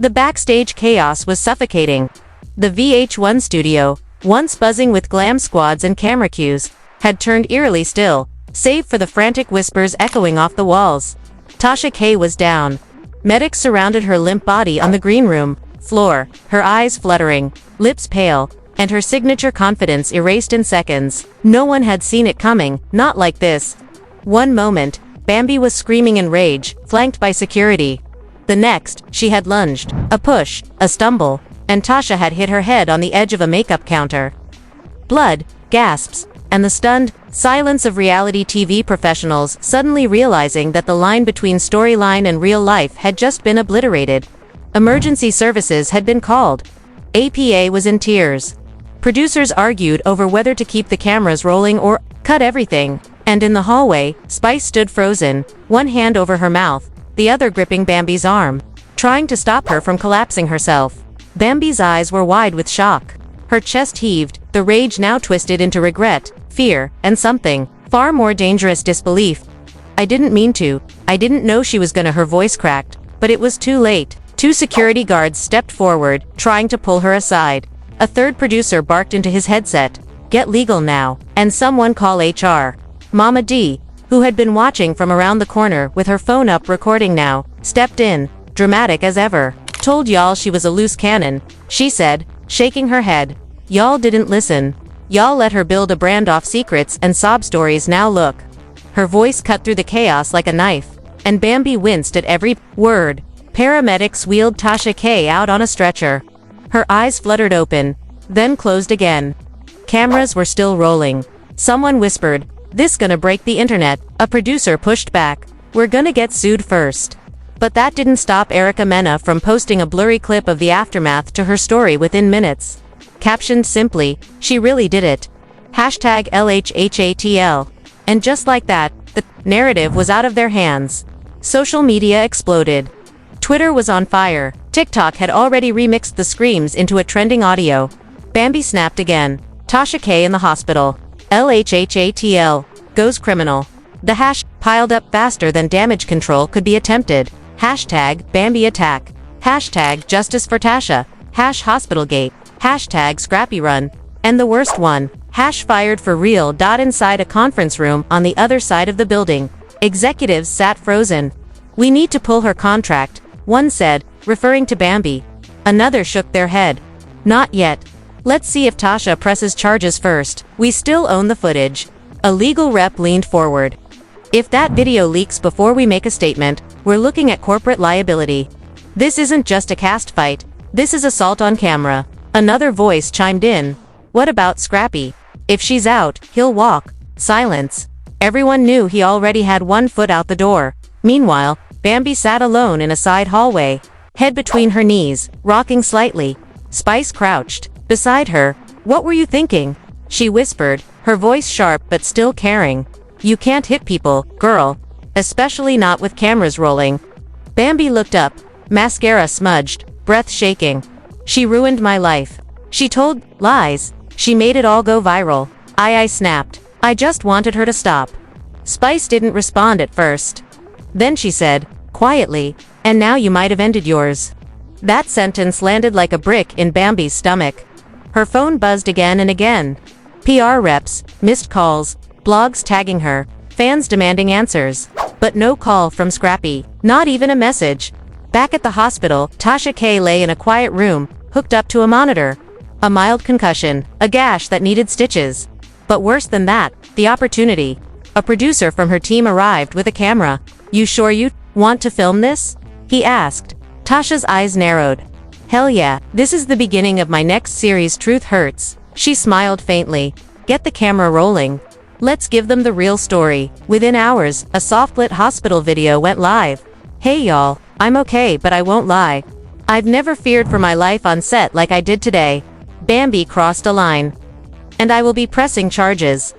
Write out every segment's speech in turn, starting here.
The backstage chaos was suffocating. The VH1 studio, once buzzing with glam squads and camera cues, had turned eerily still, save for the frantic whispers echoing off the walls. Tasha K was down. Medics surrounded her limp body on the green room floor, her eyes fluttering, lips pale, and her signature confidence erased in seconds. No one had seen it coming, not like this. One moment, Bambi was screaming in rage, flanked by security. The next, she had lunged. A push, a stumble, and Tasha had hit her head on the edge of a makeup counter. Blood, gasps, and the stunned silence of reality TV professionals suddenly realizing that the line between storyline and real life had just been obliterated. Emergency services had been called. APA was in tears. Producers argued over whether to keep the cameras rolling or cut everything, and in the hallway, Spice stood frozen, one hand over her mouth, the other gripping Bambi's arm, trying to stop her from collapsing herself. Bambi's eyes were wide with shock. Her chest heaved, the rage now twisted into regret, fear, and something far more dangerous, disbelief. I didn't mean to. I didn't know she was gonna. Her voice cracked, but it was too late. Two security guards stepped forward, trying to pull her aside. A third producer barked into his headset, "Get legal now, and someone call HR." Mama D, who had been watching from around the corner with her phone up recording now, stepped in, dramatic as ever. "Told y'all she was a loose cannon," she said, shaking her head. "Y'all didn't listen. Y'all let her build a brand off secrets and sob stories. Now look." Her voice cut through the chaos like a knife, and Bambi winced at every word. Paramedics wheeled Tasha K out on a stretcher. Her eyes fluttered open, then closed again. Cameras were still rolling. Someone whispered, "This gonna break the internet." A producer pushed back, "We're gonna get sued first." But that didn't stop Erica Mena from posting a blurry clip of the aftermath to her story within minutes. Captioned simply, "She really did it. #LHHATL. And just like that, the narrative was out of their hands. Social media exploded. Twitter was on fire. TikTok had already remixed the screams into a trending audio. Bambi snapped again. Tasha K in the hospital. LHHATL. Goes criminal. The hash piled up faster than damage control could be attempted. #Bambi attack. #Justice for Tasha. #Hospitalgate. #Scrappy run. And the worst one. #fired for real. Inside a conference room on the other side of the building, executives sat frozen. "We need to pull her contract," one said, referring to Bambi. Another shook their head. "Not yet. Let's see if Tasha presses charges first. We still own the footage." A legal rep leaned forward. "If that video leaks before we make a statement, we're looking at corporate liability. This isn't just a cast fight. This is assault on camera." Another voice chimed in. "What about Scrappy? If she's out, he'll walk." Silence. Everyone knew he already had one foot out the door. Meanwhile, Bambi sat alone in a side hallway, head between her knees, rocking slightly. Spice crouched beside her. "What were you thinking?" she whispered, her voice sharp but still caring. "You can't hit people, girl. Especially not with cameras rolling." Bambi looked up, mascara smudged, breath shaking. "She ruined my life. She told lies. She made it all go viral." I snapped. "I just wanted her to stop." Spice didn't respond at first. Then she said, quietly, "And now you might have ended yours." That sentence landed like a brick in Bambi's stomach. Her phone buzzed again and again. PR reps, missed calls, blogs tagging her, fans demanding answers. But no call from Scrappy, not even a message. Back at the hospital, Tasha K lay in a quiet room, hooked up to a monitor. A mild concussion, a gash that needed stitches. But worse than that, the opportunity. A producer from her team arrived with a camera. "You sure you want to film this?" he asked. Tasha's eyes narrowed. "Hell yeah, this is the beginning of my next series. Truth Hurts." She smiled faintly. "Get the camera rolling. Let's give them the real story." Within hours, a soft-lit hospital video went live. "Hey y'all, I'm okay, but I won't lie. I've never feared for my life on set like I did today. Bambi crossed a line. And I will be pressing charges."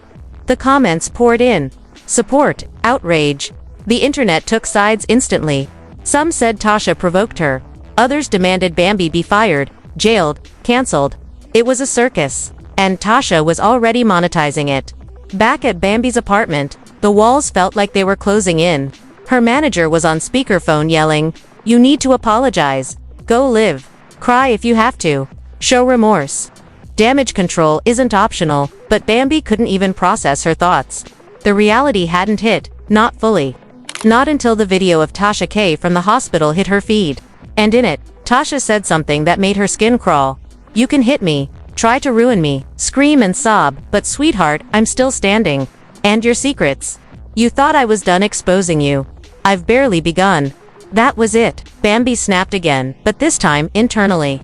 The comments poured in. Support, outrage. The internet took sides instantly. Some said Tasha provoked her. Others demanded Bambi be fired, jailed, cancelled. It was a circus. And Tasha was already monetizing it. Back at Bambi's apartment, the walls felt like they were closing in. Her manager was on speakerphone yelling, "You need to apologize. Go live. Cry if you have to. Show remorse. Damage control isn't optional, but Bambi couldn't even process her thoughts. The reality hadn't hit, not fully. Not until the video of Tasha K from the hospital hit her feed. And in it, Tasha said something that made her skin crawl. You can hit me, try to ruin me, scream and sob, but sweetheart, I'm still standing. And your secrets. You thought I was done exposing you. I've barely begun. That was it. Bambi snapped again, but this time, internally.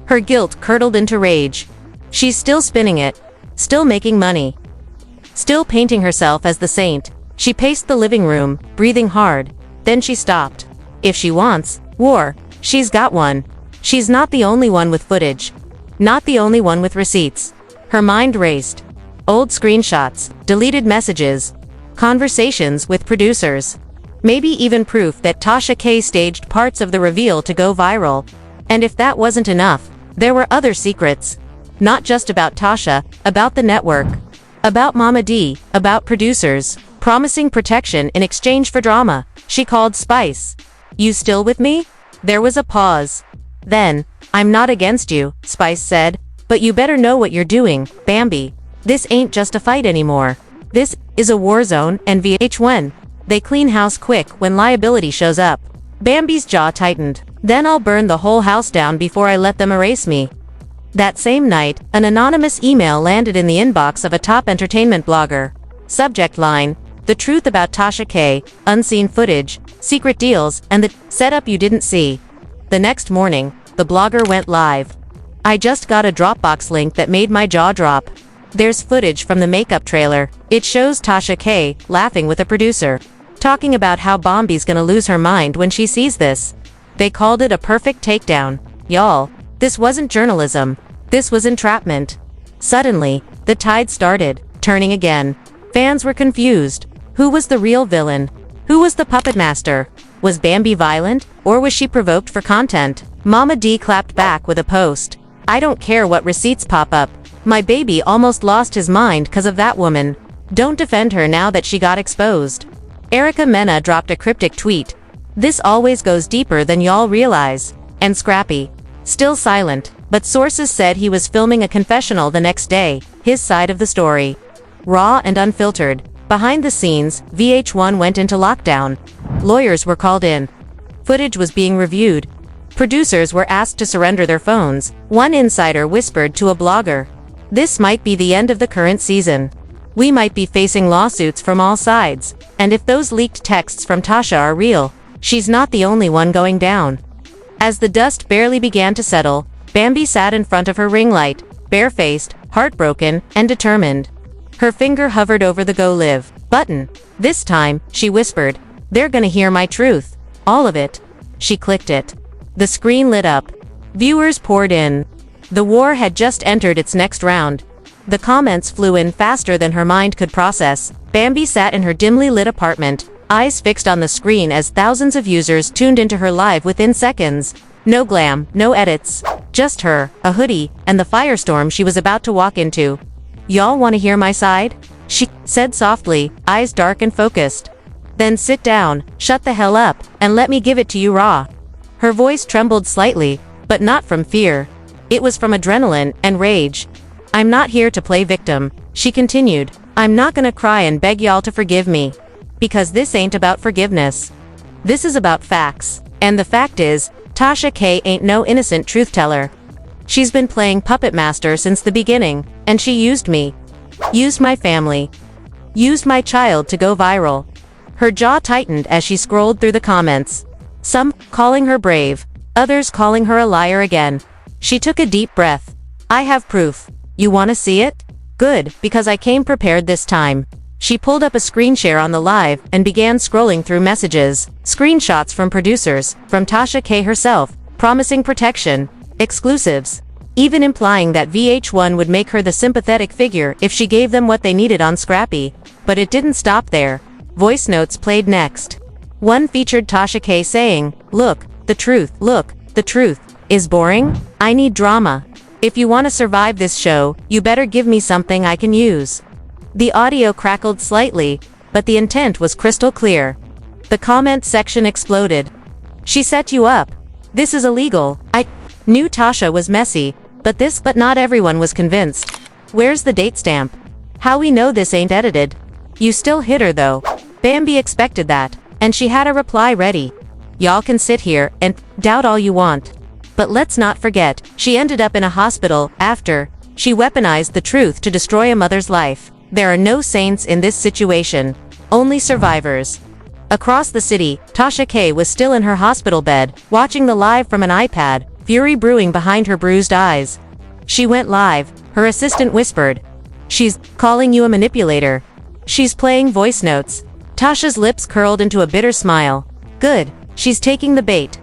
Her guilt curdled into rage. She's still spinning it. Still making money. Still painting herself as the saint. She paced the living room, breathing hard. Then she stopped. If she wants war, she's got one. She's not the only one with footage. Not the only one with receipts. Her mind raced. Old screenshots, deleted messages, conversations with producers. Maybe even proof that Tasha K staged parts of the reveal to go viral. And if that wasn't enough, there were other secrets. Not just about Tasha, about the network. About Mama D, about producers, promising protection in exchange for drama. She called Spice. You still with me? There was a pause. Then, I'm not against you, Spice said, but you better know what you're doing, Bambi. This ain't just a fight anymore. This is a war zone, and VH1. They clean house quick when liability shows up. Bambi's jaw tightened. Then I'll burn the whole house down before I let them erase me. That same night, an anonymous email landed in the inbox of a top entertainment blogger. Subject line: The truth about Tasha K, unseen footage, secret deals, and the setup you didn't see. The next morning, the blogger went live. I just got a Dropbox link that made my jaw drop. There's footage from the makeup trailer. It shows Tasha K laughing with a producer, talking about how Bambi's gonna lose her mind when she sees this. They called it a perfect takedown. Y'all, this wasn't journalism. This was entrapment. Suddenly, the tide started turning again. Fans were confused. Who was the real villain? Who was the puppet master? Was Bambi violent, or was she provoked for content? Mama D clapped back with a post. I don't care what receipts pop up. My baby almost lost his mind 'cause of that woman. Don't defend her now that she got exposed. Erica Mena dropped a cryptic tweet. This always goes deeper than y'all realize. And Scrappy. Still silent, but sources said he was filming a confessional the next day, his side of the story. Raw and unfiltered. Behind the scenes, VH1 went into lockdown. Lawyers were called in. Footage was being reviewed. Producers were asked to surrender their phones. One insider whispered to a blogger, "This might be the end of the current season. We might be facing lawsuits from all sides. And if those leaked texts from Tasha are real, she's not the only one going down." As the dust barely began to settle, Bambi sat in front of her ring light, barefaced, heartbroken, and determined. Her finger hovered over the Go Live button. This time, she whispered, "They're gonna hear my truth. All of it." She clicked it. The screen lit up. Viewers poured in. The war had just entered its next round. The comments flew in faster than her mind could process. Bambi sat in her dimly lit apartment, eyes fixed on the screen as thousands of users tuned into her live within seconds. No glam, no edits. Just her, a hoodie, and the firestorm she was about to walk into. "Y'all wanna hear my side?" she said softly, eyes dark and focused. "Then sit down, shut the hell up, and let me give it to you raw." Her voice trembled slightly, but not from fear. It was from adrenaline and rage. "I'm not here to play victim," she continued. "I'm not gonna cry and beg y'all to forgive me. Because this ain't about forgiveness. This is about facts. And the fact is, Tasha K ain't no innocent truth teller. She's been playing puppet master since the beginning, and she used me. Used my family. Used my child to go viral." Her jaw tightened as she scrolled through the comments. Some calling her brave, others calling her a liar again. She took a deep breath. "I have proof. You wanna see it? Good, because I came prepared this time." She pulled up a screen share on the live and began scrolling through messages, screenshots from producers, from Tasha K herself, promising protection, exclusives, even implying that VH1 would make her the sympathetic figure if she gave them what they needed on Scrappy. But it didn't stop there. Voice notes played next. One featured Tasha K saying, look, the truth is boring. I need drama. If you want to survive this show, you better give me something I can use." The audio crackled slightly, but the intent was crystal clear. The comment section exploded. "She set you up. This is illegal. I knew Tasha was messy, but not everyone was convinced. Where's the date stamp? How we know this ain't edited? You still hit her though. Bambi expected that, and she had a reply ready. Y'all can sit here and doubt all you want. But let's not forget, she ended up in a hospital after she weaponized the truth to destroy a mother's life. There are no saints in this situation, only survivors. Across the city, Tasha K was still in her hospital bed, watching the live from an iPad, fury brewing behind her bruised eyes. She went live, her assistant whispered, "She's calling you a manipulator. She's playing voice notes." Tasha's lips curled into a bitter smile. Good, she's taking the bait.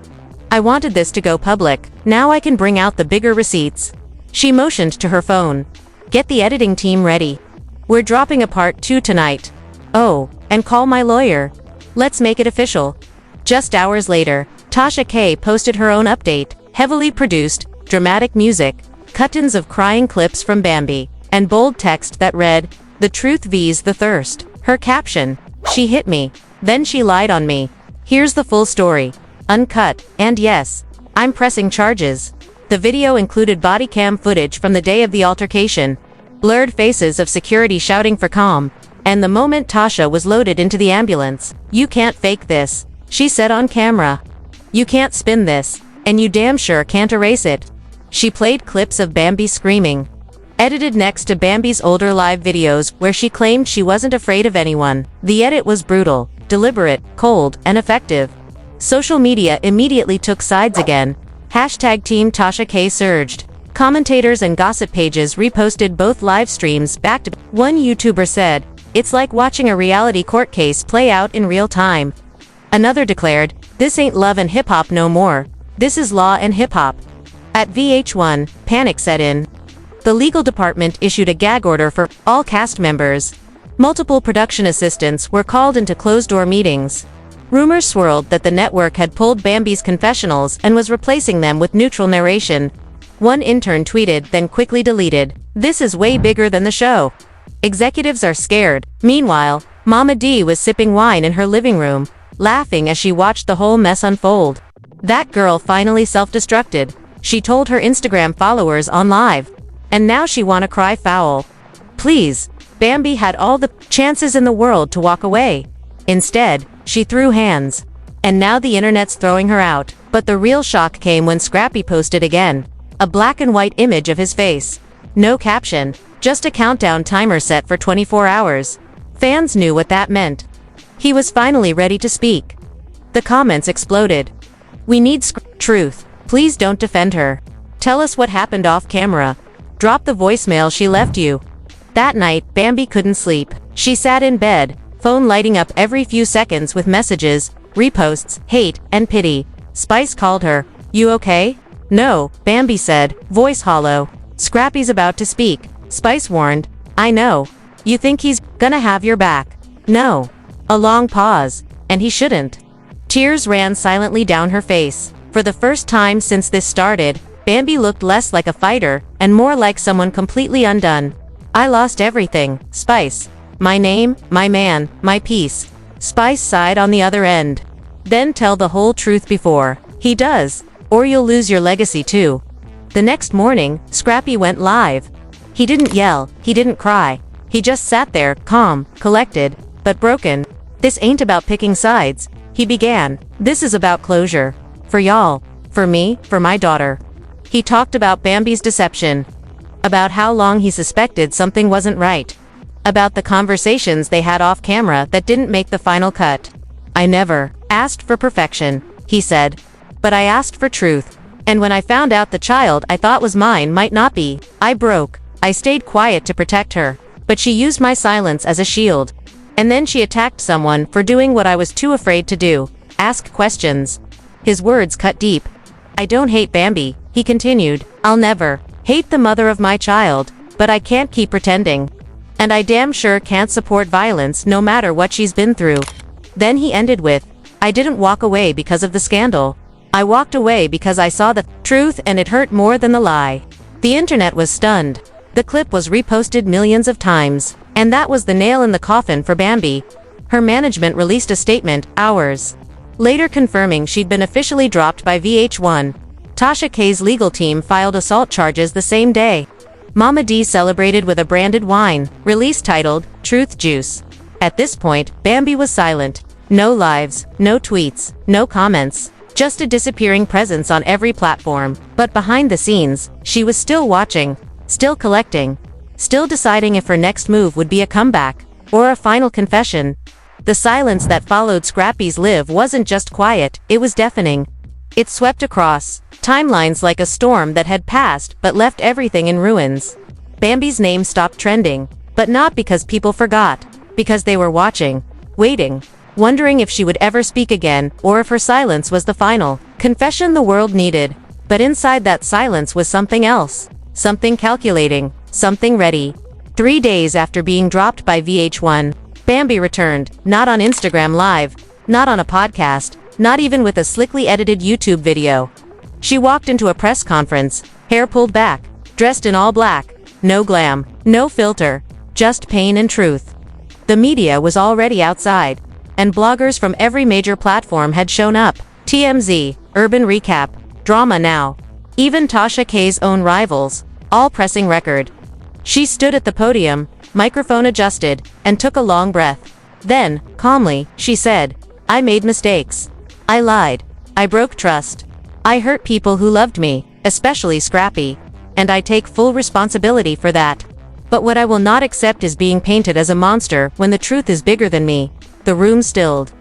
I wanted this to go public, now I can bring out the bigger receipts. She motioned to her phone. Get the editing team ready. We're dropping a part 2 tonight. Oh, and call my lawyer. Let's make it official. Just hours later, Tasha K posted her own update, heavily produced, dramatic music, cut-ins of crying clips from Bambi, and bold text that read, "The truth vs the thirst." Her caption, "She hit me, then she lied on me. Here's the full story. Uncut, and yes, I'm pressing charges." The video included body cam footage from the day of the altercation, blurred faces of security shouting for calm, and the moment Tasha was loaded into the ambulance. "You can't fake this," she said on camera. "You can't spin this, and you damn sure can't erase it." She played clips of Bambi screaming, edited next to Bambi's older live videos where she claimed she wasn't afraid of anyone. The edit was brutal, deliberate, cold, and effective. Social media immediately took sides again. Hashtag Team Tasha K surged. Commentators and gossip pages reposted both live streams back to back. One YouTuber said, "It's like watching a reality court case play out in real time." Another declared, "This ain't love and hip-hop no more. This is law and hip-hop." At VH1, panic set in. The legal department issued a gag order for all cast members. Multiple production assistants were called into closed-door meetings. Rumors swirled that the network had pulled Bambi's confessionals and was replacing them with neutral narration. One intern tweeted, then quickly deleted, "This is way bigger than the show." Executives are scared. Meanwhile, Mama D was sipping wine in her living room, laughing as she watched the whole mess unfold. That girl finally self-destructed, she told her Instagram followers on live. And now she wanna cry foul. Please, Bambi had all the chances in the world to walk away. Instead, she threw hands. And now the internet's throwing her out. But the real shock came when Scrappy posted again. A black and white image of his face. No caption, just a countdown timer set for 24 hours. Fans knew what that meant. He was finally ready to speak. The comments exploded. "We need truth. Please don't defend her. Tell us what happened off camera. Drop the voicemail she left you." That night, Bambi couldn't sleep. She sat in bed, phone lighting up every few seconds with messages, reposts, hate, and pity. Spice called her. "You okay?" "No," Bambi said, voice hollow. "Scrappy's about to speak," Spice warned. "I know. You think he's gonna have your back?" "No." A long pause. "And he shouldn't." Tears ran silently down her face. For the first time since this started, Bambi looked less like a fighter, and more like someone completely undone. "I lost everything, Spice. My name, my man, my peace." Spice sighed on the other end. "Then tell the whole truth before he does, or you'll lose your legacy too." The next morning, Scrappy went live. He didn't yell, he didn't cry. He just sat there, calm, collected, but broken. "This ain't about picking sides," he began. "This is about closure. For y'all. For me, for my daughter." He talked about Bambi's deception. About how long he suspected something wasn't right. About the conversations they had off camera that didn't make the final cut. "I never asked for perfection," he said. "But I asked for truth. And when I found out the child I thought was mine might not be, I broke. I stayed quiet to protect her. But she used my silence as a shield. And then she attacked someone for doing what I was too afraid to do. Ask questions." His words cut deep. "I don't hate Bambi," he continued. "I'll never hate the mother of my child, but I can't keep pretending. And I damn sure can't support violence no matter what she's been through." Then he ended with, "I didn't walk away because of the scandal. I walked away because I saw the truth and it hurt more than the lie." The internet was stunned. The clip was reposted millions of times. And that was the nail in the coffin for Bambi. Her management released a statement, hours later confirming she'd been officially dropped by VH1. Tasha K's legal team filed assault charges the same day. Mama D celebrated with a branded wine, release titled, Truth Juice. At this point, Bambi was silent. No lives, no tweets, no comments. Just a disappearing presence on every platform. But behind the scenes, she was still watching, still collecting, still deciding if her next move would be a comeback, or a final confession. The silence that followed Scrappy's live wasn't just quiet, it was deafening. It swept across timelines like a storm that had passed but left everything in ruins. Bambi's name stopped trending, but not because people forgot, because they were watching, waiting, wondering if she would ever speak again, or if her silence was the final confession the world needed. But inside that silence was something else, something calculating, something ready. 3 days after being dropped by VH1, Bambi returned, not on Instagram Live, not on a podcast, not even with a slickly edited YouTube video. She walked into a press conference, hair pulled back, dressed in all black, no glam, no filter, just pain and truth. The media was already outside, and bloggers from every major platform had shown up. TMZ, Urban Recap, Drama Now, even Tasha K's own rivals, all pressing record. She stood at the podium, microphone adjusted, and took a long breath. Then, calmly, she said, I made mistakes. I lied. I broke trust. I hurt people who loved me, especially Scrappy. And I take full responsibility for that. But what I will not accept is being painted as a monster when the truth is bigger than me. The room stilled.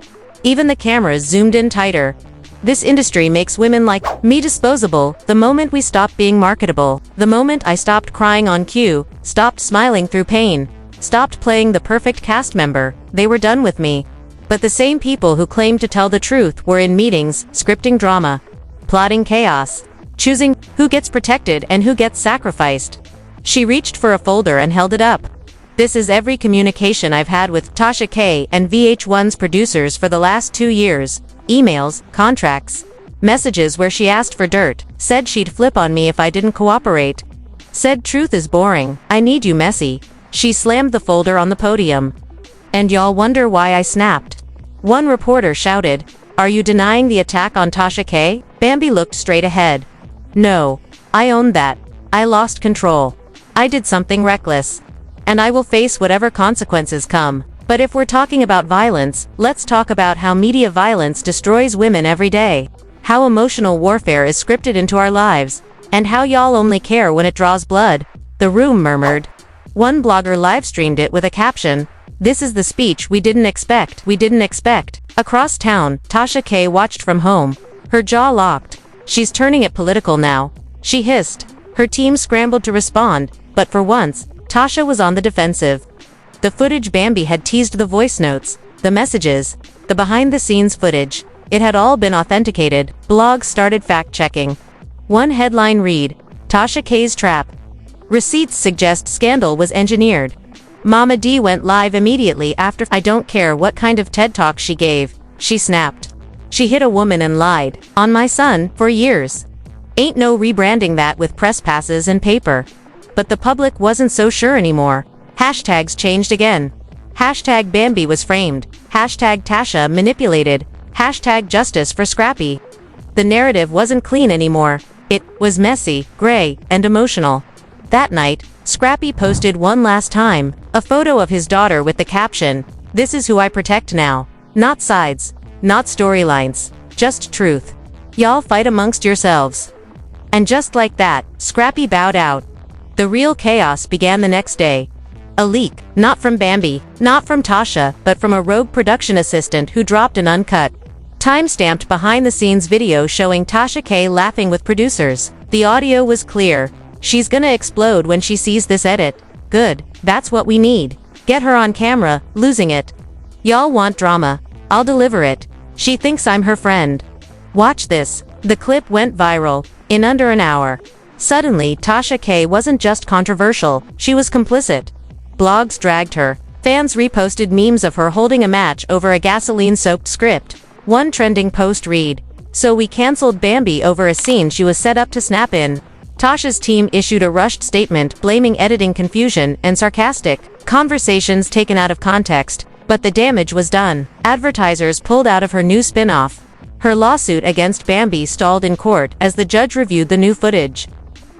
Even the cameras zoomed in tighter. This industry makes women like me disposable the moment we stop being marketable. The moment I stopped crying on cue, stopped smiling through pain, stopped playing the perfect cast member, they were done with me. But the same people who claimed to tell the truth were in meetings, scripting drama, plotting chaos, choosing who gets protected and who gets sacrificed. She reached for a folder and held it up. This is every communication I've had with Tasha K and VH1's producers for the last 2 years. Emails, contracts, messages where she asked for dirt, said she'd flip on me if I didn't cooperate, said truth is boring, I need you messy. She slammed the folder on the podium. And y'all wonder why I snapped. One reporter shouted, are you denying the attack on Tasha K? Bambi looked straight ahead. No. I owned that. I lost control. I did something reckless. And I will face whatever consequences come. But if we're talking about violence, let's talk about how media violence destroys women every day. How emotional warfare is scripted into our lives. And how y'all only care when it draws blood. The room murmured. One blogger live-streamed it with a caption, this is the speech we didn't expect. Across town, Tasha K watched from home. Her jaw locked. She's turning it political now. She hissed. Her team scrambled to respond, but for once, Tasha was on the defensive. The footage Bambi had teased, the voice notes, the messages, the behind-the-scenes footage. It had all been authenticated. Blogs started fact-checking. One headline read, Tasha K's trap. Receipts suggest scandal was engineered. Mama D went live immediately after. I don't care what kind of TED Talk she gave, she snapped. She hit a woman and lied, on my son, for years. Ain't no rebranding that with press passes and paper. But the public wasn't so sure anymore. Hashtags changed again. Hashtag Bambi was framed. Hashtag Tasha manipulated. Hashtag justice for Scrappy. The narrative wasn't clean anymore. It was messy, gray, and emotional. That night, Scrappy posted one last time, a photo of his daughter with the caption, this is who I protect now. Not sides, not storylines, just truth. Y'all fight amongst yourselves. And just like that, Scrappy bowed out. The real chaos began the next day. A leak, not from Bambi, not from Tasha, but from a rogue production assistant who dropped an uncut, time-stamped behind-the-scenes video showing Tasha K laughing with producers. The audio was clear. She's gonna explode when she sees this edit. Good, that's what we need. Get her on camera, losing it. Y'all want drama. I'll deliver it. She thinks I'm her friend. Watch this. The clip went viral. In under an hour. Suddenly, Tasha K wasn't just controversial, she was complicit. Blogs dragged her. Fans reposted memes of her holding a match over a gasoline-soaked script. One trending post read, so we cancelled Bambi over a scene she was set up to snap in. Tasha's team issued a rushed statement blaming editing confusion and sarcastic conversations taken out of context, but the damage was done. Advertisers pulled out of her new spin-off. Her lawsuit against Bambi stalled in court as the judge reviewed the new footage.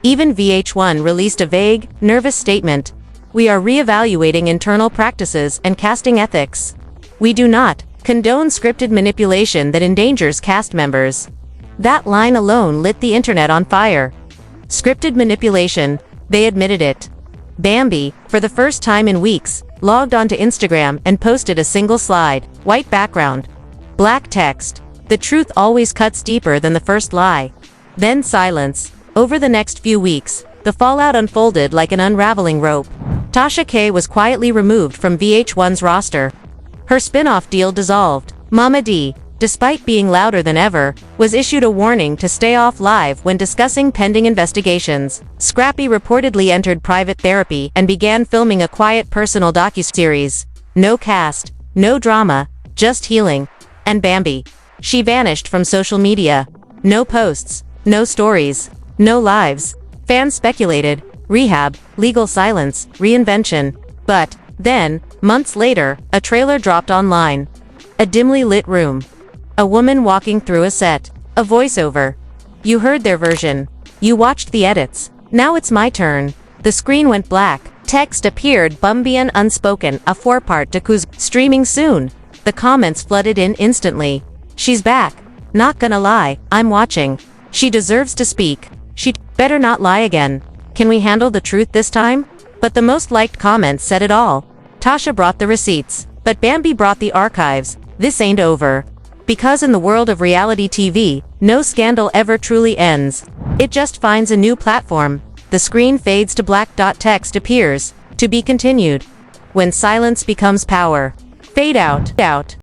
Even VH1 released a vague, nervous statement. "We are re-evaluating internal practices and casting ethics. We do not condone scripted manipulation that endangers cast members." That line alone lit the internet on fire. Scripted manipulation, they admitted it. Bambi, for the first time in weeks, logged onto Instagram and posted a single slide, white background, black text. The truth always cuts deeper than the first lie. Then silence. Over the next few weeks, the fallout unfolded like an unraveling rope. Tasha K was quietly removed from VH1's roster. Her spin-off deal dissolved. Mama D, despite being louder than ever, was issued a warning to stay off live when discussing pending investigations. Scrappy reportedly entered private therapy and began filming a quiet personal docuseries. No cast, no drama, just healing. And Bambi. She vanished from social media. No posts, no stories, no lives. Fans speculated, rehab, legal silence, reinvention. But then, months later, a trailer dropped online. A dimly lit room. A woman walking through a set. A voiceover. You heard their version. You watched the edits. Now it's my turn. The screen went black. Text appeared Bambian unspoken, a 4-part docu streaming soon. The comments flooded in instantly. She's back. Not gonna lie, I'm watching. She deserves to speak. She better not lie again. Can we handle the truth this time? But the most liked comments said it all. Tasha brought the receipts, but Bambi brought the archives. This ain't over. Because in the world of reality TV, no scandal ever truly ends. It just finds a new platform. The screen fades to black. Text appears. To be continued. When silence becomes power. Fade out.